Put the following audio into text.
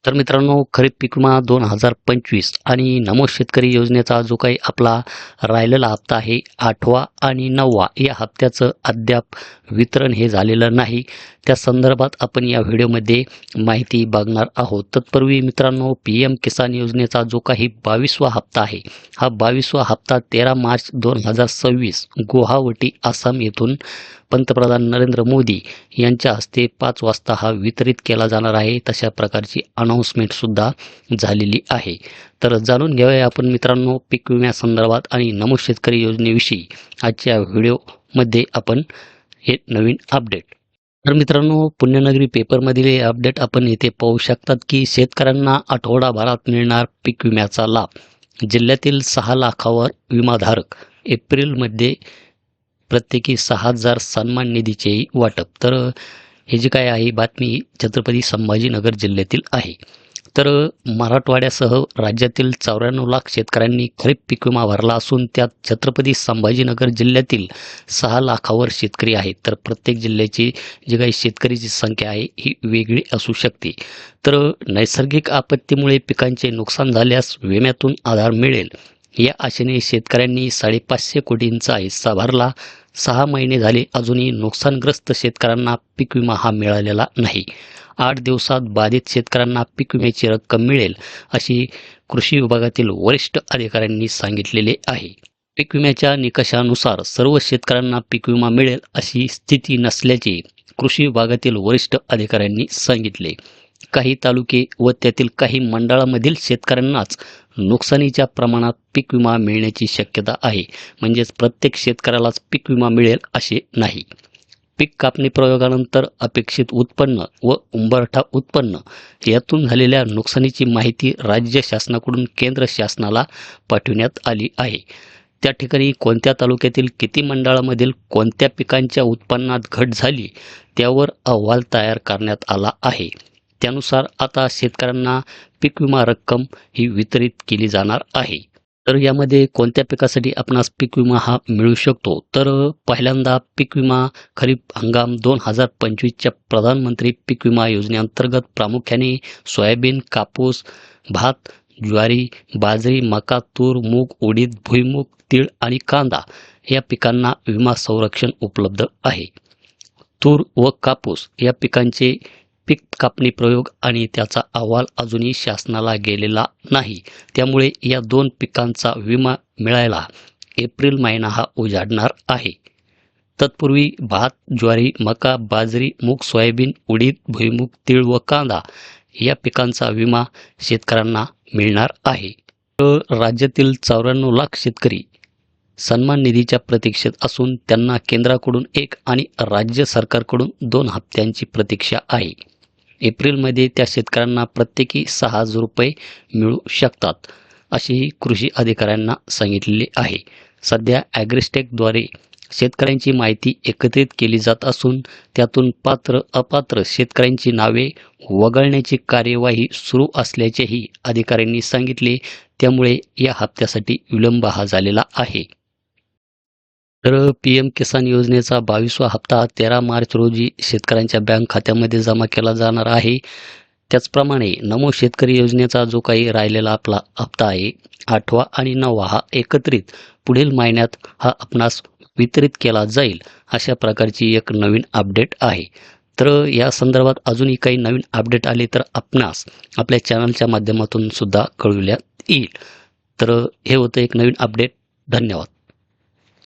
तर मित्रांनो, खरीप पीक विमा 2025 आणि नमो शेतकरी योजनेचा जो काही आपला राहिलेला हप्ता आहे 8वा आणि 9वा या हप्त्याचं अद्याप वितरण हे झालेलं नाही. त्या संदर्भात आपण या व्हिडिओमध्ये माहिती बघणार आहोत. तत्पूर्वी मित्रांनो, PM किसान योजनेचा जो काही 22वा हप्ता आहे, हा 22वा हप्ता 13 मार्च 2026 गुवाहाटी आसाम येथून पंतप्रधान नरेंद्र मोदी यांच्या हस्ते 5 वाजता हा वितरित केला जाणार आहे. तशा प्रकारची अनाऊन्समेंटसुद्धा झालेली आहे. तर जाणून घेऊया आपण मित्रांनो पीक विम्यासंदर्भात आणि नमो शेतकरी योजनेविषयी आजच्या व्हिडिओमध्ये आपण हे नवीन अपडेट. तर मित्रांनो, पुण्यनगरी पेपरमधील हे अपडेट आपण येथे पाहू शकतात की शेतकऱ्यांना आठवडाभरात मिळणार पीक विम्याचा लाभ. जिल्ह्यातील 6 लाखावर विमाधारक. एप्रिलमध्ये प्रत्येकी 6,000 सन्मान निधीचेही वाटप. तर हे जे काय आहे बातमी ही छत्रपती संभाजीनगर जिल्ह्यातील आहे. तर मराठवाड्यासह राज्यातील 94 लाख शेतकऱ्यांनी खरीप पीक विमा भरला असून त्यात छत्रपती संभाजीनगर जिल्ह्यातील 6 लाखावर शेतकरी आहेत. तर प्रत्येक जिल्ह्याची जी काही शेतकरीची संख्या आहे ही वेगळी असू शकते. तर नैसर्गिक आपत्तीमुळे पिकांचे नुकसान झाल्यास विम्यातून आधार मिळेल या आशेने शेतकऱ्यांनी 550 कोटींचा हिस्सा भरला. 6 महिने झाले अजूनही नुकसानग्रस्त शेतकऱ्यांना पीक विमा हा मिळालेला नाही. 8 दिवसात बाधित शेतकऱ्यांना पीक विम्याची रक्कम मिळेल अशी कृषी विभागातील वरिष्ठ अधिकाऱ्यांनी सांगितलेले आहे. पीक विम्याच्या निकषानुसार सर्व शेतकऱ्यांना पीक विमा मिळेल अशी स्थिती नसल्याचे कृषी विभागातील वरिष्ठ अधिकाऱ्यांनी सांगितले. काही तालुके व त्यातील काही मंडळामधील शेतकऱ्यांनाच नुकसानीच्या प्रमाणात पीक विमा मिळण्याची शक्यता आहे. म्हणजेच प्रत्येक शेतकऱ्यालाच पीक विमा मिळेल असे नाही. पीक कापणी प्रयोगानंतर अपेक्षित उत्पन्न व उंबरठा उत्पन्न यातून झालेल्या नुकसानीची माहिती राज्य शासनाकडून केंद्र शासनाला पाठविण्यात आली आहे. त्या ठिकाणी कोणत्या तालुक्यातील किती मंडळामधील कोणत्या पिकांच्या उत्पन्नात घट झाली त्यावर अहवाल तयार करण्यात आला आहे. त्यानुसार आता शेतकऱ्यांना पीक विमा रक्कम ही वितरित केली जाणार आहे. तर यामध्ये कोणत्या पिकासाठी आपणास पीक विमा हा मिळू शकतो? तर पहिल्यांदा पीक विमा खरीप हंगाम 2025च्या प्रधानमंत्री पीक विमा योजनेअंतर्गत प्रामुख्याने सोयाबीन, कापूस, भात, ज्वारी, बाजरी, मका, तूर, मूग, उडीद, भुईमूग, तीळ आणि कांदा या पिकांना विमा संरक्षण उपलब्ध आहे. तूर व कापूस या पिकांचे पीक कापणी प्रयोग आणि त्याचा अहवाल अजूनही शासनाला गेलेला नाही. त्यामुळे या 2 पिकांचा विमा मिळायला एप्रिल महिना हा उजाडणार आहे. तत्पूर्वी भात, ज्वारी, मका, बाजरी, मूग, सोयाबीन, उडीद, भुईमूग, तीळ व कांदा या पिकांचा विमा शेतकऱ्यांना मिळणार आहे. तर राज्यातील 94 लाख शेतकरी सन्मान निधीच्या प्रतीक्षेत असून त्यांना केंद्राकडून 1 आणि राज्य सरकारकडून 2 हप्त्यांची प्रतीक्षा आहे. एप्रिलमध्ये त्या शेतकऱ्यांना प्रत्येकी 6,000 रुपये मिळू शकतात असेही कृषी अधिकाऱ्यांना सांगितलेले आहे. सध्या ॲग्रिस्टेकद्वारे शेतकऱ्यांची माहिती एकत्रित केली जात असून त्यातून पात्र अपात्र शेतकऱ्यांची नावे वगळण्याची कार्यवाही सुरू असल्याचेही अधिकाऱ्यांनी सांगितले. त्यामुळे या हप्त्यासाठी विलंब हा झालेला आहे. तर PM किसान योजनेचा 22वा हप्ता 13 मार्च रोजी शेतकऱ्यांच्या बँक खात्यामध्ये जमा केला जाणार आहे. त्याचप्रमाणे नमो शेतकरी योजनेचा जो काही राहिलेला आपला हप्ता आहे 8वा आणि 9वा हा एकत्रित पुढील महिन्यात हा आपणास वितरित केला जाईल अशा प्रकारची एक नवीन अपडेट आहे. तर या संदर्भात अजूनही काही नवीन अपडेट आले तर आपणास आपल्या चॅनलच्या माध्यमातून सुद्धा कळविण्यात येईल. तर हे होतं एक नवीन अपडेट. धन्यवाद.